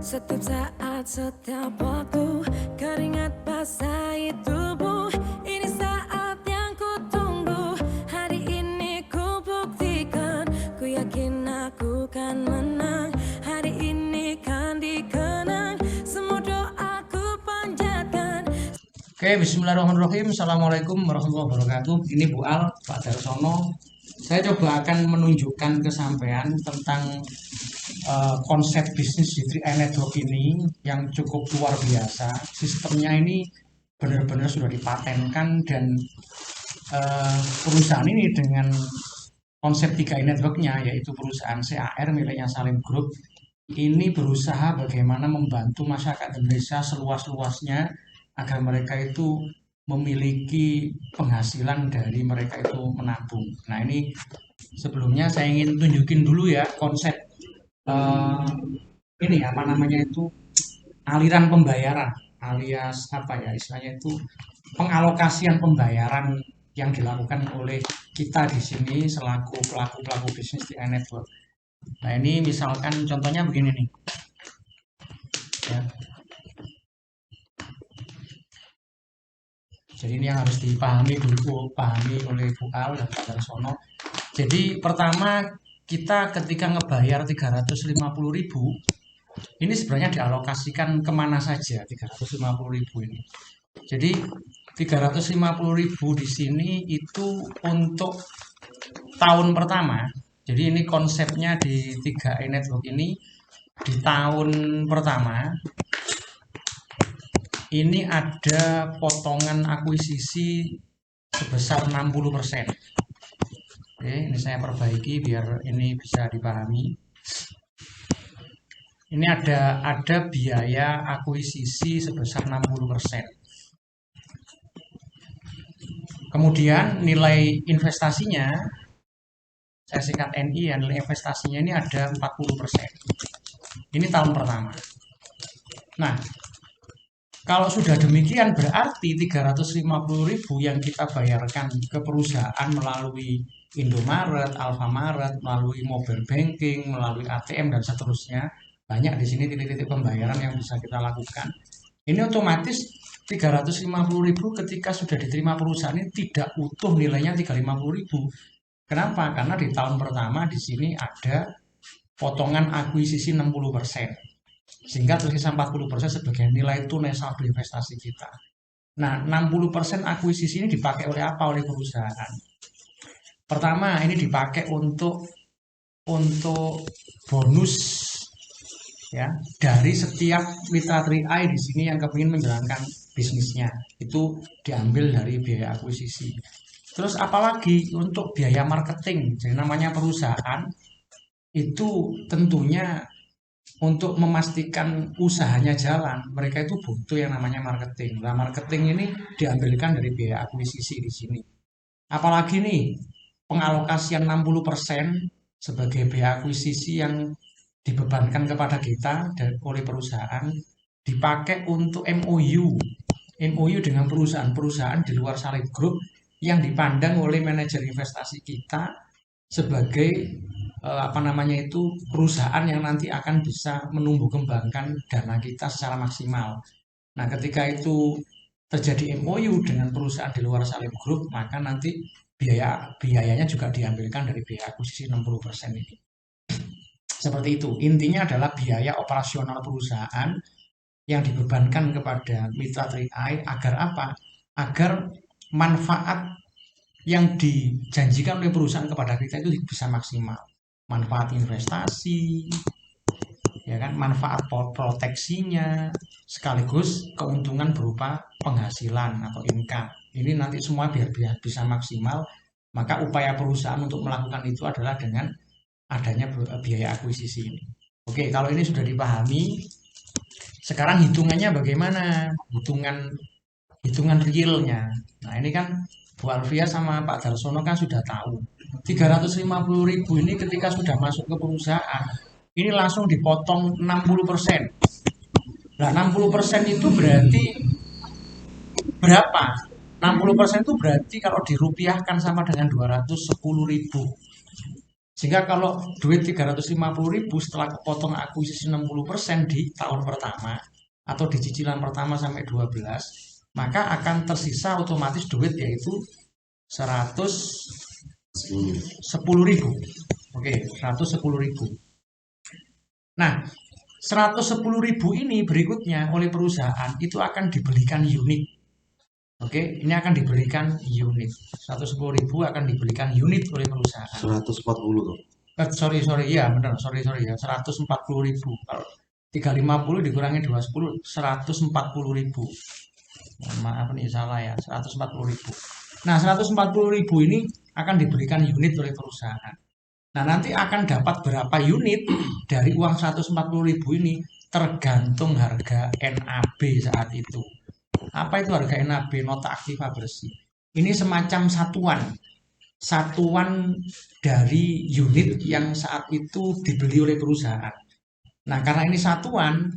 Setiap saat, setiap waktu, keringat basahi tubuh. Ini saat yang ku tunggu. Hari ini ku buktikan, ku yakin aku kan menang. Hari ini kan dikenang, semua doa ku panjatkan. Oke, bismillahirrahmanirrahim. Assalamualaikum warahmatullahi wabarakatuh. Ini Bu Al, Pak Darsono. Saya coba akan menunjukkan ke sampean tentang konsep bisnis di 3i Network ini yang cukup luar biasa. Sistemnya ini benar-benar sudah dipatenkan dan perusahaan ini dengan konsep 3i Network-nya, yaitu perusahaan CAR miliknya Salim Group, ini berusaha bagaimana membantu masyarakat Indonesia seluas-luasnya agar mereka itu memiliki penghasilan dari mereka itu menabung. Nah, ini sebelumnya saya ingin tunjukin dulu ya konsep ini apa namanya itu aliran pembayaran alias apa ya istilahnya itu pengalokasian pembayaran yang dilakukan oleh kita di sini selaku pelaku-pelaku bisnis di network. Nah, ini misalkan contohnya begini nih. Ya. Jadi ini yang harus dipahami oleh Bu Al dan Pak Darsono. Jadi pertama kita ketika ngebayar 350.000 ini sebenarnya dialokasikan kemana saja 350.000 ini. Jadi 350.000 di sini itu untuk tahun pertama. Jadi ini konsepnya di 3i Network ini di tahun pertama ini ada potongan akuisisi sebesar 60%. Oke, ini saya perbaiki biar ini bisa dipahami. Ini ada biaya akuisisi sebesar 60%. Kemudian nilai investasinya, saya singkat NI ya, nilai investasinya ini ada 40%. Ini tahun pertama. Nah, kalau sudah demikian berarti 350.000 yang kita bayarkan ke perusahaan melalui Indomaret, Alfamaret, melalui mobile banking, melalui ATM dan seterusnya. Banyak di sini titik-titik pembayaran yang bisa kita lakukan. Ini otomatis 350.000 ketika sudah diterima perusahaan ini tidak utuh nilainya 350.000. Kenapa? Karena di tahun pertama di sini ada potongan akuisisi 60%. Sehingga tersisa 40% sebagai nilai tunai saldo investasi kita. Nah, 60% akuisisi ini dipakai oleh apa? Oleh perusahaan. Pertama, ini dipakai untuk bonus ya dari setiap mitra 3i di sini yang kepingin menjalankan bisnisnya. Itu diambil dari biaya akuisisi. Terus apalagi untuk biaya marketing. Jadi namanya perusahaan itu tentunya untuk memastikan usahanya jalan, mereka itu butuh yang namanya marketing. Nah, marketing ini diambilkan dari biaya akuisisi di sini. Apalagi nih, pengalokasian 60% sebagai biaya akuisisi yang dibebankan kepada kita oleh perusahaan dipakai untuk MOU. MOU dengan perusahaan-perusahaan di luar Salim Group yang dipandang oleh manajer investasi kita sebagai perusahaan yang nanti akan bisa menumbuh kembangkan dana kita secara maksimal. Nah, ketika itu terjadi MOU dengan perusahaan di luar Salim Group, maka nanti biayanya juga diambilkan dari biaya akuisisi 60% ini. Seperti itu. Intinya adalah biaya operasional perusahaan yang dibebankan kepada mitra 3i agar apa? Agar manfaat yang dijanjikan oleh perusahaan kepada kita itu bisa maksimal. Manfaat investasi, ya kan, manfaat proteksinya, sekaligus keuntungan berupa penghasilan atau income. Ini nanti semua biar bisa maksimal, maka upaya perusahaan untuk melakukan itu adalah dengan adanya biaya akuisisi ini. Oke, kalau ini sudah dipahami, sekarang hitungannya bagaimana? Hitungan realnya. Nah, ini kan Bu Alfia sama Pak Darsono kan sudah tahu. 350.000 ini ketika sudah masuk ke perusahaan, ini langsung dipotong 60%. Nah, 60% itu berarti berapa? 60% itu berarti kalau dirupiahkan sama dengan 210.000. Sehingga kalau duit 350.000 setelah kepotong akuisisi 60% di tahun pertama atau di cicilan pertama sampai 12, maka akan tersisa otomatis duit yaitu 110.000. Oke, 110.000. Nah, 110.000 ini berikutnya oleh perusahaan itu akan dibelikan unit. Oke, ini akan diberikan unit. 110.000 akan diberikan unit oleh perusahaan. 140 tuh. Sorry, iya benar, sorry ya, 140.000. Kalau 350 dikurangi 210, 140.000. Mohon maaf nih salah ya, 140.000. Nah, 140.000 ini akan diberikan unit oleh perusahaan. Nah, nanti akan dapat berapa unit dari uang 140.000 ini tergantung harga NAB saat itu. Apa itu harga NAB? Nota aktiva bersih. Ini semacam satuan dari unit yang saat itu dibeli oleh perusahaan. Nah, karena ini satuannya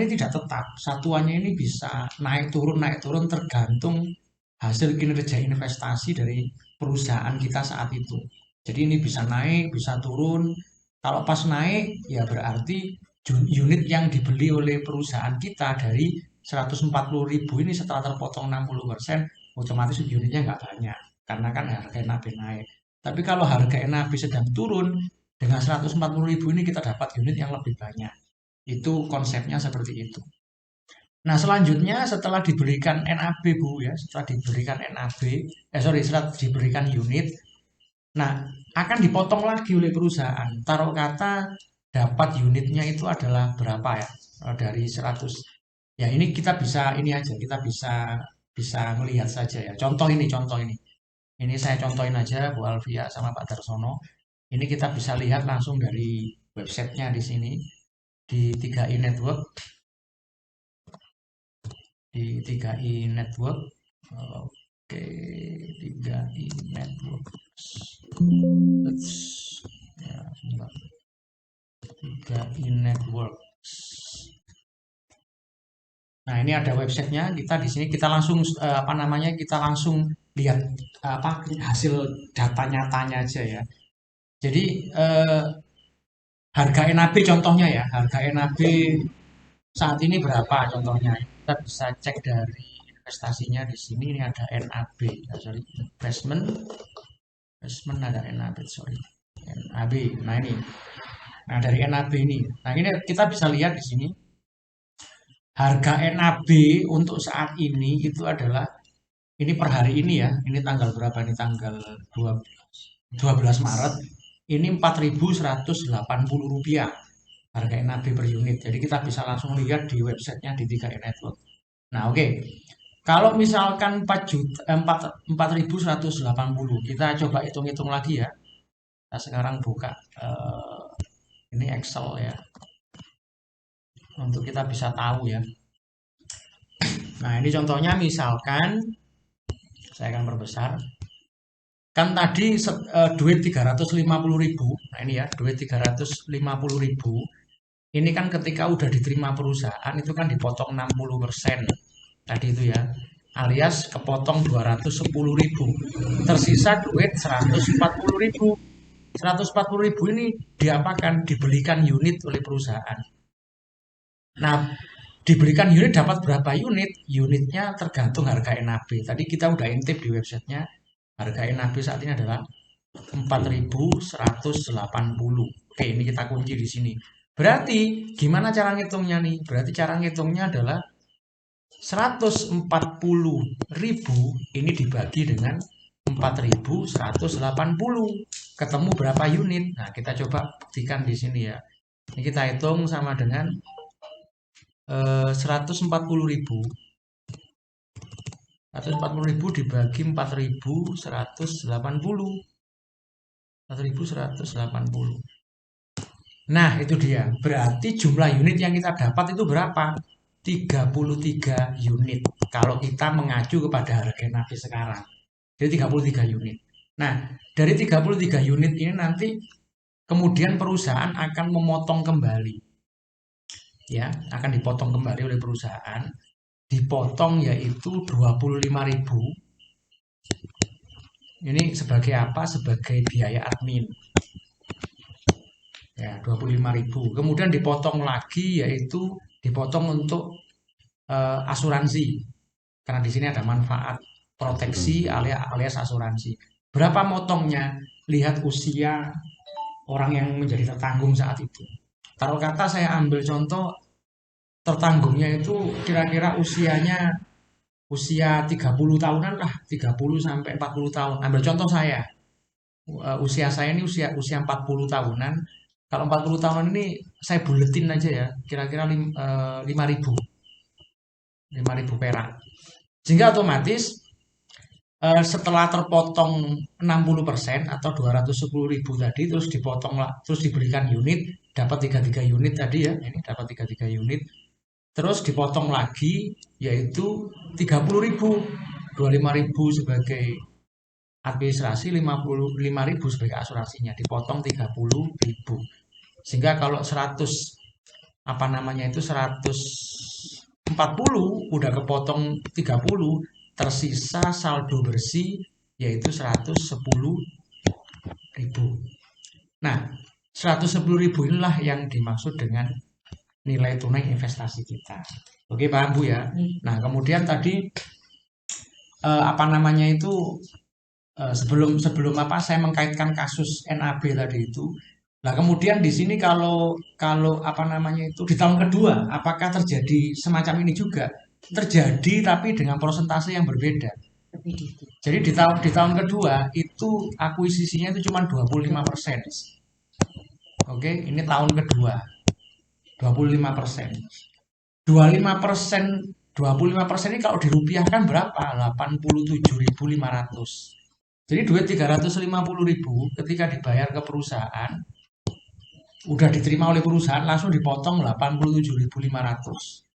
ini tidak tetap. Satuannya ini bisa naik turun tergantung hasil kinerja investasi dari perusahaan kita saat itu. Jadi ini bisa naik, bisa turun. Kalau pas naik, ya berarti unit yang dibeli oleh perusahaan kita dari 140.000 ini setelah terpotong 60%, otomatis unitnya nggak banyak. Karena kan harga NAB naik. Tapi kalau harga NAB sedang turun, dengan 140.000 ini kita dapat unit yang lebih banyak. Itu konsepnya seperti itu. Nah, selanjutnya setelah diberikan NAB Bu ya, setelah diberikan setelah diberikan unit, nah akan dipotong lagi oleh perusahaan. Taruh kata dapat unitnya itu adalah berapa ya? Dari 100. Ya, ini kita bisa kita bisa melihat saja ya. Contoh ini. Ini saya contohin aja Bu Alvia sama Pak Darsono. Ini kita bisa lihat langsung dari websitenya di sini di 3i Network. Di 3i Network. Oke, 3i Network. Ya, 3i Network. Nah, ini ada websitenya. Kita di sini kita langsung kita langsung lihat hasil data nyatanya aja ya. Jadi harga NAB contohnya ya, harga NAB saat ini berapa contohnya? Kita bisa cek dari investasinya di sini. Ini ada NAB, investment ada NAB, NAB. Nah ini, dari NAB ini. Nah ini kita bisa lihat di sini. Harga NAB untuk saat ini itu adalah ini per hari ini ya. Ini tanggal berapa? Ini tanggal 12 Maret. Ini Rp4.180 harga NAB per unit. Jadi kita bisa langsung lihat di websitenya di 3i Network. Nah, oke. Kalau misalkan 4.180, kita coba hitung-hitung lagi ya. Kita sekarang buka ini Excel ya. Untuk kita bisa tahu ya. Nah, ini contohnya misalkan saya akan perbesar. Kan tadi duit 350.000. Nah, ini ya, duit 350.000. Ini kan ketika udah diterima perusahaan itu kan dipotong 60%. Tadi itu ya. Alias kepotong 210.000. Tersisa duit 140.000. 140.000 ini diapakan? Dibelikan unit oleh perusahaan. Nah, diberikan unit dapat berapa unit? Unitnya tergantung harga NAB. Tadi kita udah intip di websitenya. Harga NAB saat ini adalah 4.180. Oke, ini kita kunci di sini. Berarti gimana cara ngitungnya nih? Berarti cara ngitungnya adalah 140.000 ini dibagi dengan 4.180. Ketemu berapa unit? Nah, kita coba buktikan di sini ya. Ini kita hitung sama dengan 140.000. 140.000 dibagi 4.180. 4.180. Nah, itu dia. Berarti jumlah unit yang kita dapat itu berapa? 33 unit. Kalau kita mengacu kepada harga NAB sekarang. Jadi 33 unit. Nah, dari 33 unit ini nanti kemudian perusahaan akan memotong kembali. Ya, akan dipotong kembali oleh perusahaan. Dipotong yaitu 25.000. Ini sebagai apa? Sebagai biaya admin. Ya, 25.000. Kemudian dipotong lagi yaitu dipotong untuk asuransi. Karena di sini ada manfaat proteksi alias asuransi. Berapa motongnya? Lihat usia orang yang menjadi tertanggung saat itu. Taruh kata saya ambil contoh tertanggungnya itu kira-kira usia 30 tahunan lah, 30 sampai 40 tahun. Ambil contoh saya. Usia saya ini usia 40 tahunan. Kalau 40 tahunan ini saya buletin aja ya, kira-kira 5.000 perak. Sehingga otomatis setelah terpotong 60% atau 210.000 tadi terus dipotong lah, terus diberikan unit, dapat 33 unit tadi ya, ini dapat 33 unit. Terus dipotong lagi yaitu 30.000, 25.000 sebagai administrasi, 55.000 sebagai asuransinya, dipotong 30.000. Sehingga kalau 100 apa namanya itu 140 udah kepotong 30, tersisa saldo bersih yaitu 110.000. Nah, 110.000 inilah yang dimaksud dengan nilai tunai investasi kita. Oke, paham Bu ya? Nah, kemudian tadi apa namanya itu sebelum apa saya mengkaitkan kasus NAB tadi itu. Nah, kemudian di sini kalau apa namanya itu di tahun kedua, apakah terjadi semacam ini juga? Terjadi tapi dengan persentase yang berbeda. Jadi di tahun kedua itu akuisisinya itu cuma 25%. Oke, ini tahun kedua 25%. 25%, 25% ini kalau dirupiahkan berapa? 87.500. Jadi duit 350.000 ketika dibayar ke perusahaan, udah diterima oleh perusahaan langsung dipotong 87.500.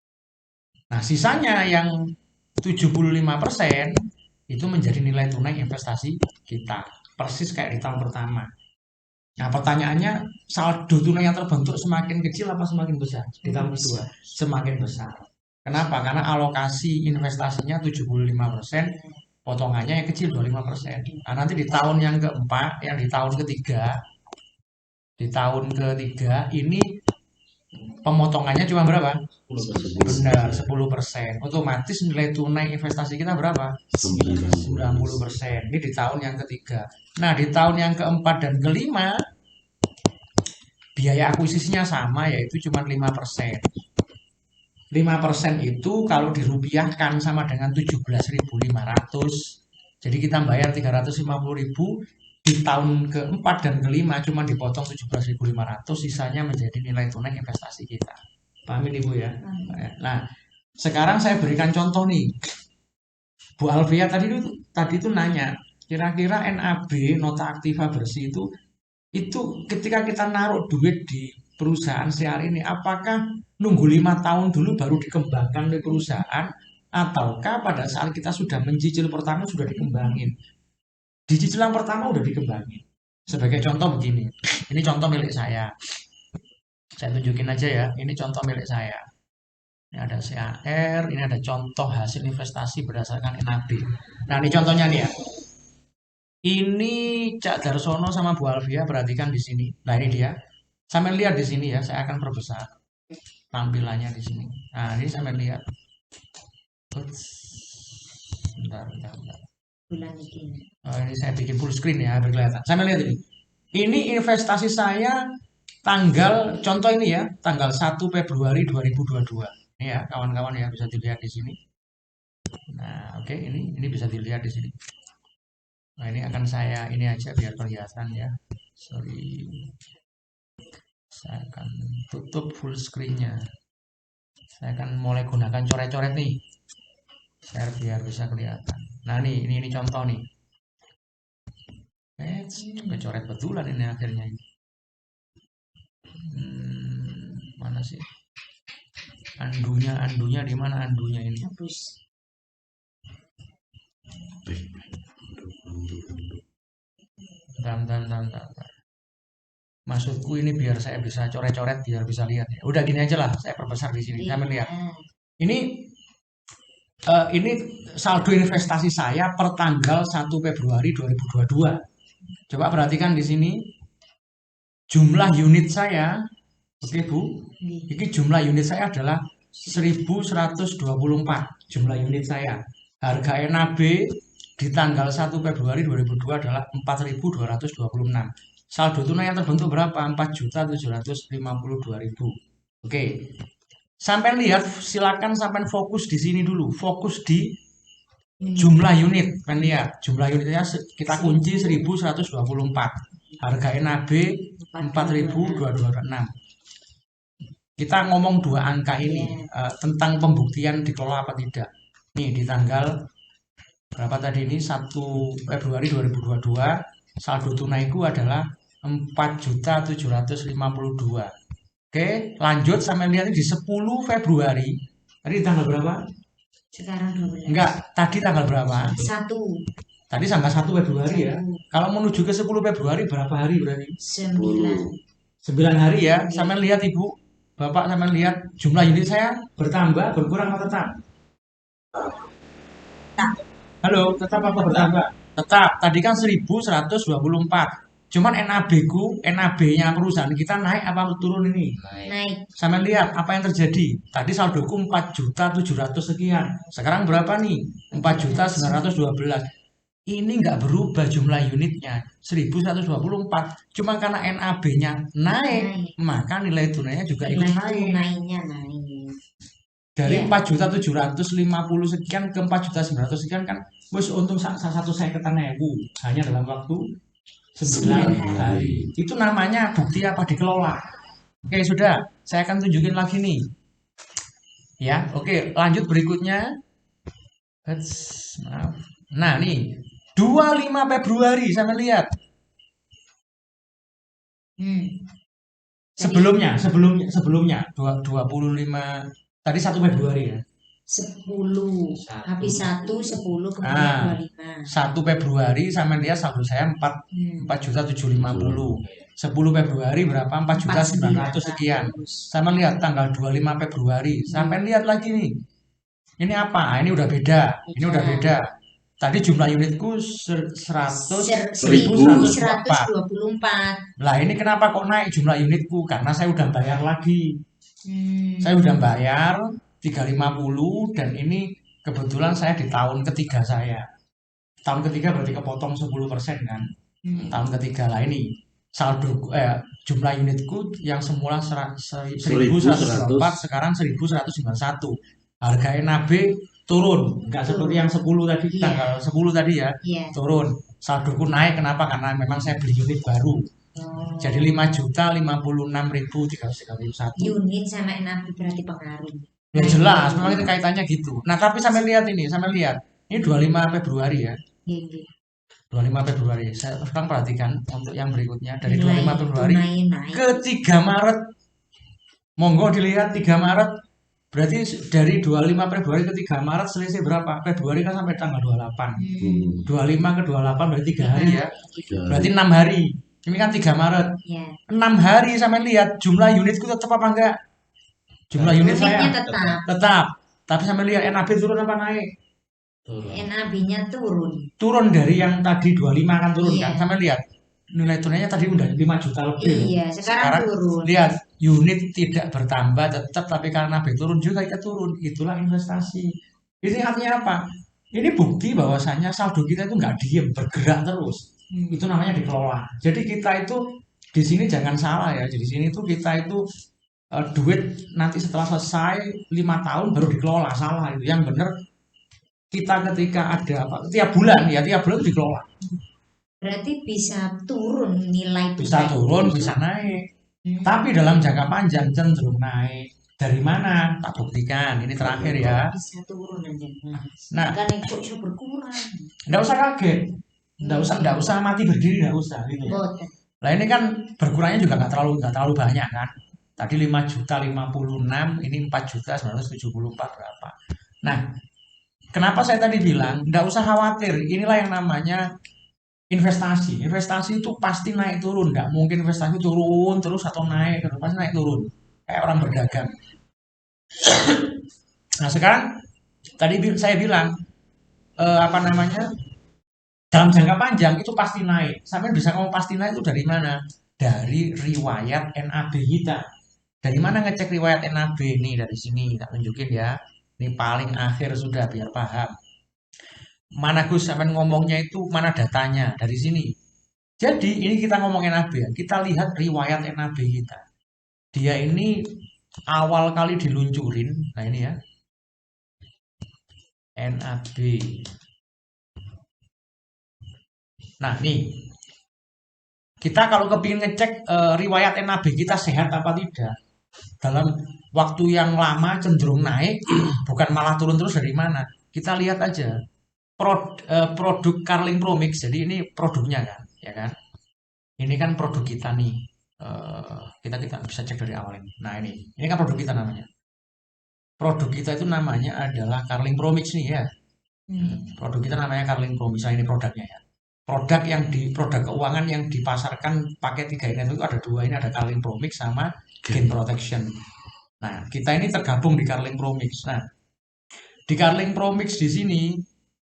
Nah, sisanya yang 75% itu menjadi nilai tunai investasi kita. Persis kayak di tahun pertama. Nah, pertanyaannya, saldo tunai yang terbentuk semakin kecil apa semakin besar? Di tahun kedua, semakin besar. Kenapa? Karena alokasi investasinya 75%, potongannya yang kecil 25%. Nah, nanti di tahun yang keempat, yang di tahun ketiga ini pemotongannya cuma berapa? Benar, 10%. Otomatis nilai tunai investasi kita berapa? 90%. Ini di tahun yang ketiga. Nah, di tahun yang keempat dan kelima, biaya akuisisinya sama, yaitu cuma 5%. 5% itu kalau dirupiahkan sama dengan 17.500. Jadi kita bayar 350.000, di tahun keempat dan kelima cuma dipotong 17.500, sisanya menjadi nilai tunai investasi kita. Paham ini Bu ya? Nah, sekarang saya berikan contoh nih. Bu Alvia tadi itu nanya, kira-kira NAB nota aktiva bersih itu ketika kita naruh duit di perusahaan sehari ini, apakah nunggu 5 tahun dulu baru dikembangkan oleh perusahaan, ataukah pada saat kita sudah mencicil pertama sudah dikembangin? Di cicilan pertama udah dikembangin. Sebagai contoh begini, ini contoh milik saya. Saya tunjukin aja ya, ini contoh milik saya. Ini ada CAR, ini ada contoh hasil investasi berdasarkan NAB. Nah, ini contohnya nih ya. Ini Cak Darsono sama Bu Alvia, perhatikan di sini. Nah, ini dia. Sampai lihat di sini ya, saya akan perbesar tampilannya di sini. Nah, ini sampai lihat. Bentar. Oh, ini saya bikin full screen ya, biar kelihatan. Sampai lihat ini. Ini investasi saya contoh ini ya, tanggal 1 Februari 2022. Ini ya, kawan-kawan ya, bisa dilihat di sini. Nah, oke, ini bisa dilihat di sini. Nah, ini akan ini aja biar kelihatan ya. Sorry. Saya akan tutup full screen-nya. Saya akan mulai gunakan coret-coret nih. Biar bisa kelihatan. Nah, ini contoh nih. Kecoret betulan ini akhirnya. Mana sih? Andunya di mana andunya ini? Bentar. Maksudku ini biar saya bisa coret-coret biar bisa lihat ya. Udah gini aja lah, saya perbesar di sini. Saya melihat. Ini Ini saldo investasi saya per tanggal 1 Februari 2022. Coba perhatikan di sini jumlah unit saya. Oke Bu, ini jumlah unit saya adalah 1124 jumlah unit saya. Harga NAB di tanggal 1 Februari 2002 adalah 4.226. Saldo tunai yang terbentuk berapa? 4.752.000. Oke. Sampai lihat, silakan sampai fokus di sini dulu. Fokus di jumlah unit. Kan lihat, jumlah unitnya kita kunci 1124. Harga NAB 4.226. Kita ngomong dua angka ini tentang pembuktian dikelola apa tidak. Nih di tanggal berapa tadi ini 1 Februari 2022 saldo tunaiku adalah 4.752. Oke, lanjut sampai lihat di 10 Februari. Tadi tanggal berapa? Sekarang 12. Enggak, tadi tanggal berapa? 1. Tadi tanggal 1 Februari ya. Kalau menuju ke 10 Februari berapa hari berarti? 9. 9 hari ya. Sampai lihat Ibu, Bapak sampai lihat jumlah unit saya bertambah, berkurang atau tetap? Halo, tetap apa bertambah? Tetap. Tadi kan 1124. Cuman NAB-nya perusahaan kita naik apa turun ini? Naik. Sampai lihat apa yang terjadi. Tadi saldoku 4.700.000 sekian. Sekarang berapa nih? 4.912. Ini nggak berubah jumlah unitnya 1124. Cuma karena NAB-nya naik, maka nilai tunainya juga ikut naik. Tunainya naik. Dari 4.750 sekian ke 4.900 sekian kan wis untung 1.000 hanya dalam waktu 9 hari. Itu namanya bukti apa dikelola. Oke, sudah. Saya akan tunjukin lagi nih. Ya, oke, lanjut berikutnya. Maaf. Nah, nih 25 Februari sampai lihat. Sebelumnya 25 tadi 1 Februari ya. 10 habis 1 10 kemudian 25. 1 Februari sampai lihat saldo saya 4.750. 10 Februari berapa? 4.900 sekian. Sampai lihat tanggal 25 Februari. Sampai lihat lagi nih. Ini apa? Ini udah beda. Ini udah beda. Tadi jumlah unitku 1124. Lah ini kenapa kok naik jumlah unitku? Karena saya udah bayar lagi. Saya udah bayar 350 dan ini kebetulan saya di tahun ketiga saya. Tahun ketiga berarti kepotong 10% kan. Tahun ketiga lah ini saldo jumlah unitku yang semula 1124 sekarang 1191. Harga NAB turun, nggak seperti yang 10 tadi, tanggal 10 tadi ya, turun. Saldoku naik, kenapa? Karena memang saya beli unit baru. Jadi 5.056.331. Unit sama NAB berarti pengaruh. Ya jelas, memang itu kaitannya gitu. Nah tapi sampai lihat ini, ini 25 Februari ya. 25 Februari, saya sekarang perhatikan untuk yang berikutnya dari 25 Februari ke 3 Maret. Monggo dilihat 3 Maret. Berarti dari 25 Februari ke 3 Maret selisih berapa? Februari kan sampai tanggal 28. 25 ke 28 berarti 3 hari ya. Berarti 6 hari. Ini kan 3 Maret. 6 hari sampai lihat jumlah unitku tetap apa enggak? Jumlah unit saya tetap. Tapi sampai lihat NAB turun apa naik? NAB-nya turun. Turun dari yang tadi 25 kan turun kan? Sampai lihat nilai tunainya tadi udah 5 juta lebih. Iya, sekarang turun. Lihat, unit tidak bertambah tetap, tapi karena NAB turun juga kita turun. Itulah investasi. Ini artinya apa? Ini bukti bahwasannya saldo kita itu nggak diem, bergerak terus. Itu namanya dikelola. Jadi kita itu di sini jangan salah ya. Di sini tuh kita itu duit nanti setelah selesai 5 tahun baru dikelola, salah itu. Yang benar kita ketika ada apa tiap bulan itu dikelola. Berarti bisa turun nilai. Bisa turun, bisa naik. Tapi dalam jangka panjang cenderung naik. Dari mana? Tak buktikan. Ini terakhir ya. Bisa turun aja. Nah, kan kok berkurang. Enggak usah kaget. Enggak usah mati berdiri, enggak usah gitu ya. Lah ini kan berkurangnya juga enggak terlalu banyak kan. Tadi 5.056, ini 4.974 berapa. Nah, kenapa saya tadi bilang enggak usah khawatir. Inilah yang namanya investasi. Investasi itu pasti naik turun. Enggak mungkin investasi turun terus atau naik terus, pasti naik turun. Kayak orang berdagang. Nah, sekarang tadi saya bilang apa namanya, dalam jangka panjang itu pasti naik. Sampai bisa ngomong pasti naik itu dari mana? Dari riwayat NAB kita. Dari mana ngecek riwayat NAB ini? Dari sini, tak tunjukin ya. Ini paling akhir sudah biar paham. Mana Gus sampai ngomongnya itu mana datanya? Dari sini. Jadi ini kita ngomong NAB ya. Kita lihat riwayat NAB kita. Dia ini awal kali diluncurin. Nah ini ya. NAB. Nah nih. Kita kalau kepingin ngecek riwayat NAB kita sehat apa tidak. Dalam waktu yang lama cenderung naik. Bukan malah turun terus dari mana. Kita lihat aja. Produk Carling Promix. Jadi ini produknya kan. Ya kan. Ini kan produk kita nih. Kita bisa cek dari awal ini. Nah ini kan produk kita namanya. Produk kita itu namanya adalah Carling Promix nih ya. Produk kita namanya Carling Promix. Nah, ini produknya ya. Produk keuangan yang dipasarkan pakai 3 ini itu ada 2. Ini ada Carling Promix sama Gain Protection. Nah, kita ini tergabung di Carling Promix. Nah, di Carling Promix di sini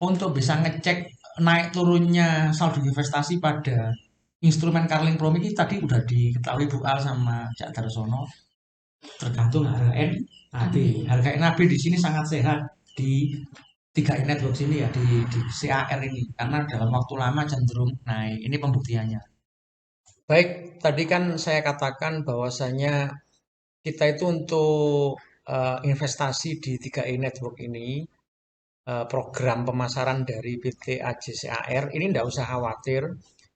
untuk bisa ngecek naik turunnya saldo investasi pada instrumen Carling Promix ini tadi udah diketahui Bu Al sama Cak Darsono, tergantung harga NAB. Harga NAB di sini sangat sehat di 3i Network sini ya, di CAR ini, karena dalam waktu lama cenderung naik. Ini pembuktiannya. Baik, tadi kan saya katakan bahwasanya kita itu untuk investasi di 3i Network ini, program pemasaran dari PT AJ CAR, ini tidak usah khawatir.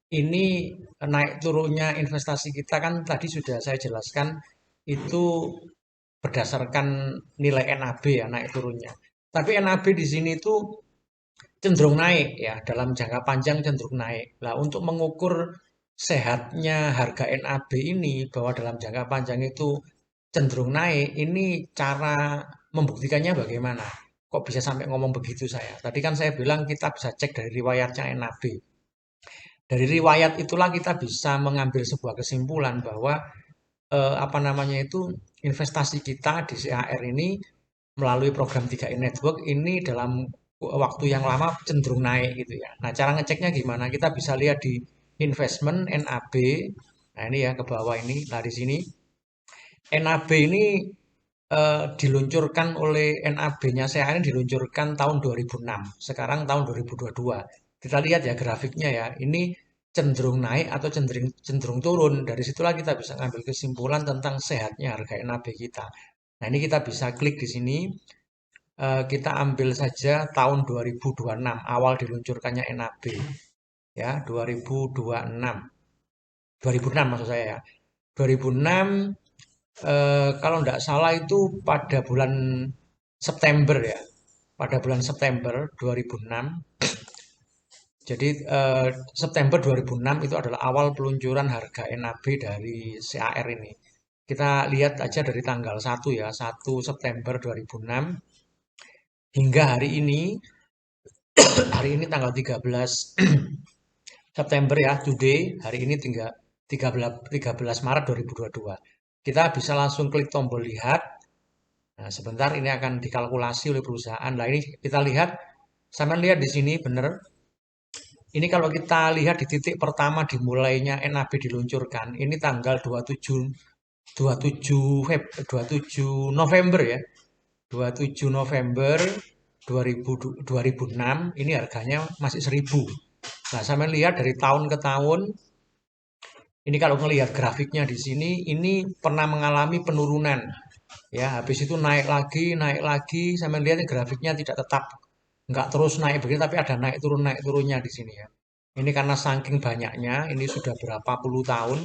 Ini naik turunnya investasi kita kan tadi sudah saya jelaskan, itu berdasarkan nilai NAB ya, naik turunnya. Tapi NAB di sini itu cenderung naik ya, dalam jangka panjang cenderung naik. Nah, untuk mengukur sehatnya harga NAB ini bahwa dalam jangka panjang itu cenderung naik, ini cara membuktikannya bagaimana? Kok bisa sampai ngomong begitu saya? Tadi kan saya bilang kita bisa cek dari riwayatnya NAB. Dari riwayat itulah kita bisa mengambil sebuah kesimpulan bahwa apa namanya itu investasi kita di CAR ini melalui program 3i Network ini dalam waktu yang lama cenderung naik gitu ya. Nah, cara ngeceknya gimana? Kita bisa lihat di investment NAB. Nah, ini ya ke bawah ini. Nah, di sini NAB ini diluncurkan oleh NAB-nya CAR ini diluncurkan tahun 2006. Sekarang tahun 2022. Kita lihat ya grafiknya ya. Ini cenderung naik atau cenderung turun. Dari situlah kita bisa ngambil kesimpulan tentang sehatnya harga NAB kita. Nah, ini kita bisa klik di sini. Kita ambil saja tahun 2026, awal diluncurkannya NAB. Ya, 2026. 2006 maksud saya ya. 2006, kalau tidak salah itu pada bulan September ya. Pada bulan September 2006. Jadi September 2006 itu adalah awal peluncuran harga NAB dari CAR ini. Kita lihat aja dari tanggal 1 ya, 1 September 2006 hingga hari ini tanggal 13 September ya, today, hari ini 13 Maret 2022. Kita bisa langsung klik tombol lihat. Nah, sebentar ini akan dikalkulasi oleh perusahaan. Nah, ini kita lihat, sampai lihat di sini benar. Ini kalau kita lihat di titik pertama dimulainya NAB diluncurkan, ini tanggal 27 November ya. 27 November 2006, ini harganya masih 1000. Nah, sampai lihat dari tahun ke tahun, ini kalau melihat grafiknya di sini, ini pernah mengalami penurunan. Ya, habis itu naik lagi, sampai lihat grafiknya tidak tetap, nggak terus naik begitu, tapi ada naik turunnya di sini ya. Ini karena saking banyaknya, ini sudah berapa puluh tahun.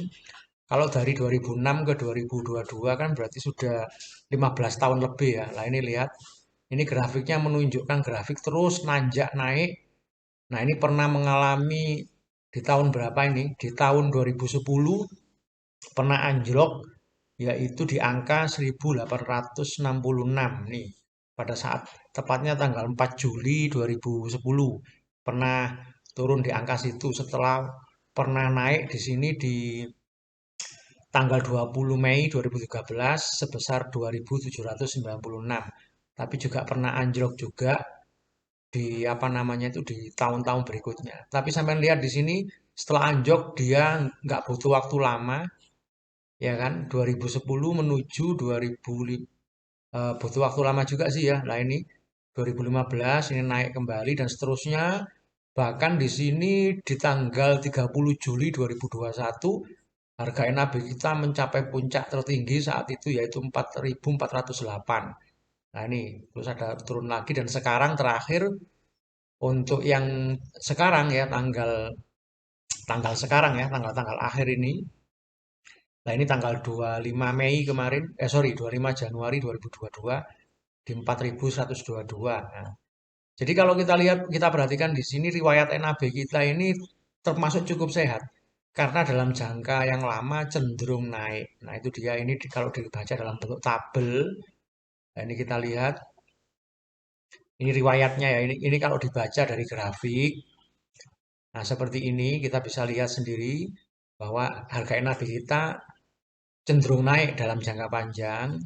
Kalau dari 2006 ke 2022 kan berarti sudah 15 tahun lebih ya. Nah, ini lihat, ini grafiknya menunjukkan grafik terus nanjak naik. Nah, ini pernah mengalami di tahun berapa ini? Di tahun 2010 pernah anjlok, yaitu di angka 1866 nih. Pada saat tepatnya tanggal 4 Juli 2010 pernah turun di angka situ, setelah pernah naik di sini di tanggal 20 Mei 2013 sebesar 2.796. tapi juga pernah anjlok juga di apa namanya itu di tahun-tahun berikutnya. Tapi sampai lihat di sini setelah anjlok dia nggak butuh waktu lama, ya kan? 2010 menuju 2000 butuh waktu lama juga sih ya. Nah ini 2015 ini naik kembali dan seterusnya. Bahkan di sini di tanggal 30 Juli 2021 harga NAB kita mencapai puncak tertinggi saat itu yaitu 4.408. Nah ini terus ada turun lagi dan sekarang terakhir untuk yang sekarang ya tanggal tanggal sekarang ya tanggal-tanggal akhir ini. Nah ini tanggal 25 Mei kemarin, sorry 25 Januari 2022 di 4.122. Nah, jadi kalau kita lihat, kita perhatikan di sini riwayat NAB kita ini termasuk cukup sehat. Karena dalam jangka yang lama cenderung naik. Nah itu dia ini kalau dibaca dalam bentuk tabel. Nah, ini kita lihat. Ini riwayatnya ya. Ini kalau dibaca dari grafik. Nah seperti ini kita bisa lihat sendiri bahwa harga NAB kita cenderung naik dalam jangka panjang.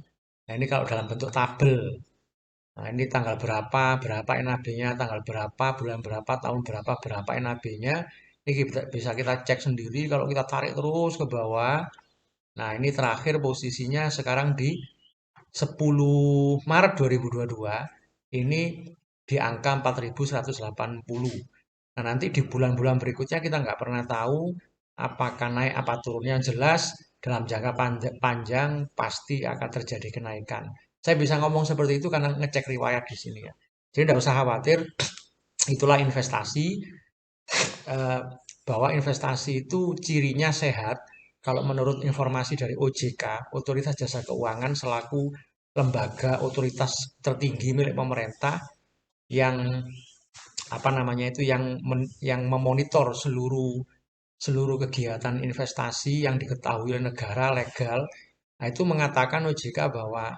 Nah ini kalau dalam bentuk tabel. Nah, ini tanggal berapa, berapa NAB-nya, tanggal berapa, bulan berapa, tahun berapa, berapa NAB-nya. Ini bisa kita cek sendiri kalau kita tarik terus ke bawah. Nah, ini terakhir posisinya sekarang di 10 Maret 2022. Ini di angka 4.180. Nah, nanti di bulan-bulan berikutnya kita nggak pernah tahu apakah naik, apa turunnya. Yang jelas dalam jangka panjang pasti akan terjadi kenaikan. Saya bisa ngomong seperti itu karena ngecek riwayat di sini ya. Jadi tidak usah khawatir, itulah investasi. Bahwa investasi itu cirinya sehat. Kalau menurut informasi dari OJK, Otoritas Jasa Keuangan selaku lembaga otoritas tertinggi milik pemerintah yang apa namanya itu yang memonitor seluruh kegiatan investasi yang diketahui oleh negara legal. Nah, itu mengatakan OJK bahwa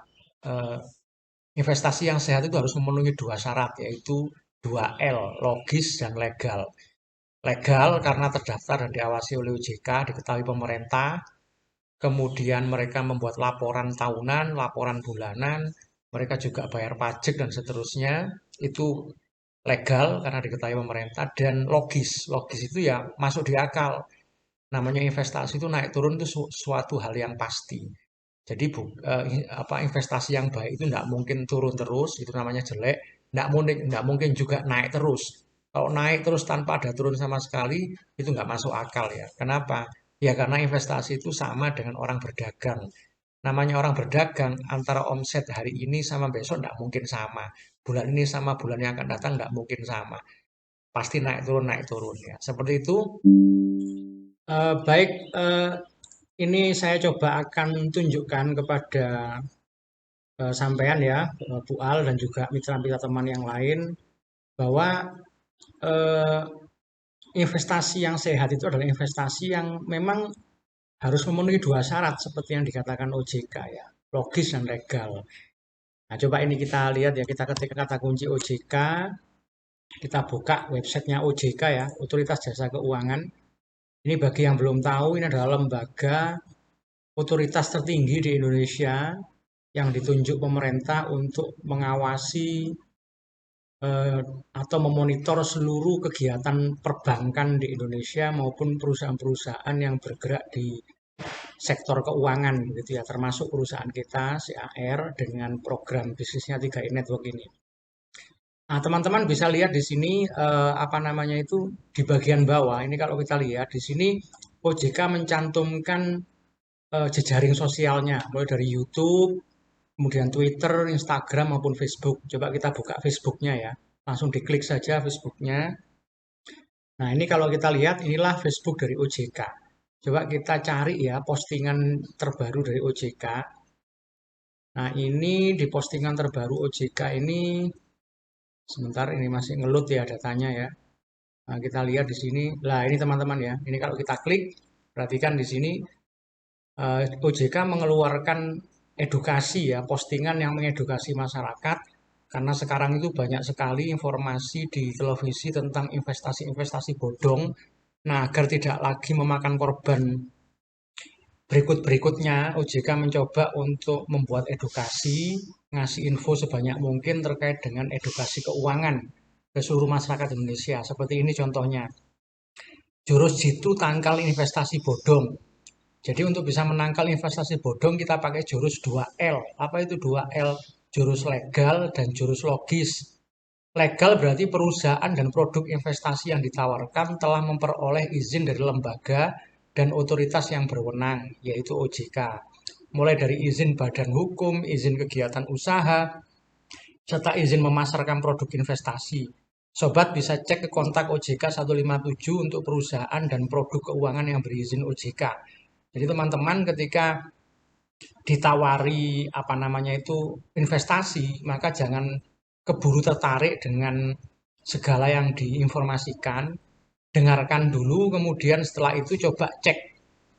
investasi yang sehat itu harus memenuhi dua syarat, yaitu 2L, logis dan legal. Legal karena terdaftar dan diawasi oleh OJK, diketahui pemerintah, kemudian mereka membuat laporan tahunan, laporan bulanan, mereka juga bayar pajak dan seterusnya, itu legal karena diketahui pemerintah, dan logis. Logis itu ya masuk di akal. Namanya investasi itu naik turun itu suatu hal yang pasti. Jadi investasi yang baik itu tidak mungkin turun terus, itu namanya jelek. Tidak mungkin juga naik terus. Kalau naik terus tanpa ada turun sama sekali, itu nggak masuk akal ya. Kenapa? Ya karena investasi itu sama dengan orang berdagang. Namanya orang berdagang, antara omset hari ini sama besok tidak mungkin sama. Bulan ini sama bulan yang akan datang tidak mungkin sama. Pasti naik turun ya. Seperti itu. Baik, ini saya coba akan tunjukkan kepada sampean ya, Bu Al dan juga mitra-mitra teman yang lain bahwa eh, investasi yang sehat itu adalah investasi yang memang harus memenuhi dua syarat seperti yang dikatakan OJK ya, logis dan legal. Nah, coba ini kita lihat ya, kita ketik kata kunci OJK, kita buka websitenya OJK ya, Otoritas Jasa Keuangan. Ini bagi yang belum tahu, ini adalah lembaga otoritas tertinggi di Indonesia yang ditunjuk pemerintah untuk mengawasi atau memonitor seluruh kegiatan perbankan di Indonesia maupun perusahaan-perusahaan yang bergerak di sektor keuangan gitu ya, termasuk perusahaan kita CAR dengan program bisnisnya 3i Network ini. Nah, teman-teman bisa lihat di sini apa namanya itu di bagian bawah. Ini kalau kita lihat di sini OJK mencantumkan jejaring sosialnya mulai dari YouTube, kemudian Twitter, Instagram maupun Facebook. Coba kita buka Facebooknya ya. Langsung diklik saja Facebooknya. Nah, ini kalau kita lihat inilah Facebook dari OJK. Coba kita cari ya postingan terbaru dari OJK. Nah, ini di postingan terbaru OJK ini sebentar ini masih ngelut ya datanya ya. Nah, kita lihat di sini. Nah, ini teman-teman ya. Ini kalau kita klik, perhatikan di sini OJK mengeluarkan edukasi ya, postingan yang mengedukasi masyarakat karena sekarang itu banyak sekali informasi di televisi tentang investasi-investasi bodong. Nah, agar tidak lagi memakan korban berikut-berikutnya, OJK mencoba untuk membuat edukasi ngasih info sebanyak mungkin terkait dengan edukasi keuangan ke seluruh masyarakat Indonesia. Seperti ini contohnya. Jurus jitu tangkal investasi bodong. Jadi untuk bisa menangkal investasi bodong kita pakai jurus 2L. Apa itu 2L? Jurus legal dan jurus logis. Legal berarti perusahaan dan produk investasi yang ditawarkan telah memperoleh izin dari lembaga dan otoritas yang berwenang, yaitu OJK. Mulai dari izin badan hukum, izin kegiatan usaha, serta izin memasarkan produk investasi. Sobat bisa cek ke kontak OJK 157 untuk perusahaan dan produk keuangan yang berizin OJK. Jadi teman-teman ketika ditawari investasi, maka jangan keburu tertarik dengan segala yang diinformasikan. Dengarkan dulu, kemudian setelah itu coba cek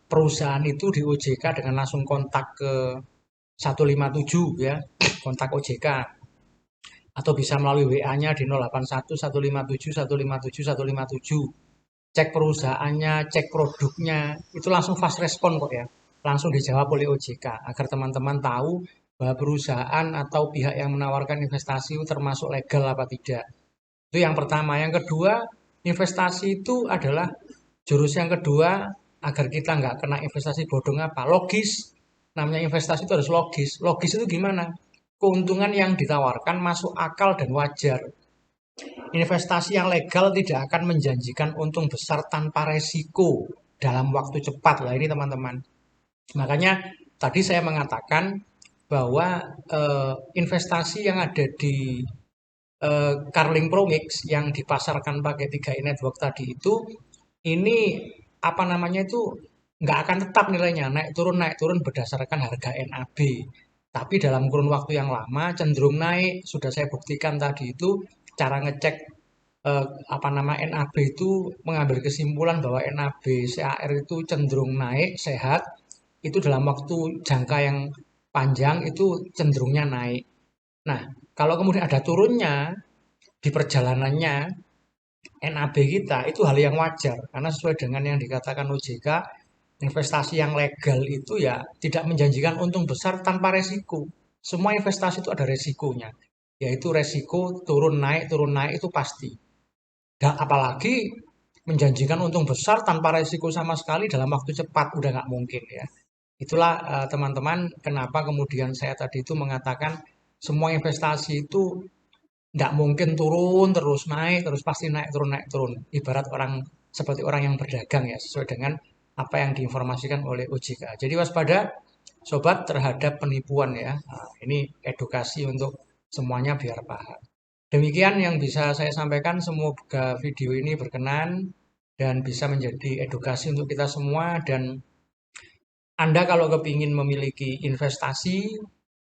perusahaan itu di OJK dengan langsung kontak ke 157 ya, kontak OJK. Atau bisa melalui WA-nya di 081 157 157 157. Cek perusahaannya, cek produknya, itu langsung fast respon kok ya. Langsung dijawab oleh OJK agar teman-teman tahu bahwa perusahaan atau pihak yang menawarkan investasi itu termasuk legal apa tidak. Itu yang pertama. Yang kedua, investasi itu adalah jurus yang kedua agar kita nggak kena investasi bodong apa? Logis. Namanya investasi itu harus logis. Logis itu gimana? Keuntungan yang ditawarkan masuk akal dan wajar. Investasi yang legal tidak akan menjanjikan untung besar tanpa resiko dalam waktu cepat. Lah ini teman-teman. Makanya tadi saya mengatakan bahwa investasi yang ada di Carling Promix yang dipasarkan pakai 3i Network tadi itu, ini nggak akan tetap nilainya, naik turun berdasarkan harga NAB. Tapi dalam kurun waktu yang lama cenderung naik. Sudah saya buktikan tadi itu cara ngecek NAB itu mengambil kesimpulan bahwa NAB CAR itu cenderung naik, sehat. Itu dalam waktu jangka yang panjang itu cenderungnya naik. Nah, kalau kemudian ada turunnya di perjalanannya NAB kita, itu hal yang wajar. Karena sesuai dengan yang dikatakan OJK, investasi yang legal itu ya tidak menjanjikan untung besar tanpa resiko. Semua investasi itu ada resikonya, yaitu resiko turun naik itu pasti. Dan apalagi menjanjikan untung besar tanpa resiko sama sekali dalam waktu cepat, udah nggak mungkin ya. Itulah teman-teman kenapa kemudian saya tadi itu mengatakan semua investasi itu tidak mungkin turun terus naik, terus pasti naik turun. Ibarat seperti orang yang berdagang ya, sesuai dengan apa yang diinformasikan oleh OJK. Jadi waspada sobat terhadap penipuan ya. Nah, ini edukasi untuk semuanya biar paham. Demikian yang bisa saya sampaikan, semoga video ini berkenan dan bisa menjadi edukasi untuk kita semua. Dan Anda kalau kepingin memiliki investasi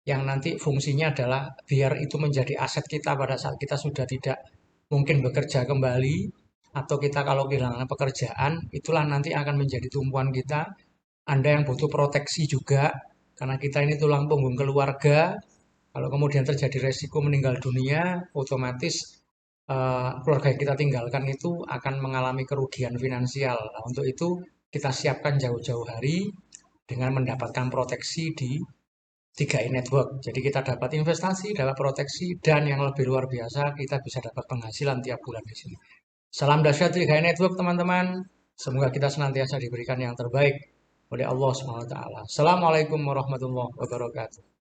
yang nanti fungsinya adalah biar itu menjadi aset kita pada saat kita sudah tidak mungkin bekerja kembali, atau kita kalau kehilangan pekerjaan, itulah nanti akan menjadi tumpuan kita. Anda yang butuh proteksi juga, karena kita ini tulang punggung keluarga. Kalau kemudian terjadi resiko meninggal dunia, otomatis keluarga yang kita tinggalkan itu akan mengalami kerugian finansial. Nah, untuk itu kita siapkan jauh-jauh hari dengan mendapatkan proteksi di 3i Network. Jadi kita dapat investasi, dapat proteksi, dan yang lebih luar biasa kita bisa dapat penghasilan tiap bulan di sini. Salam dahsyat 3i Network teman-teman. Semoga kita senantiasa diberikan yang terbaik oleh Allah SWT. Assalamualaikum warahmatullahi wabarakatuh.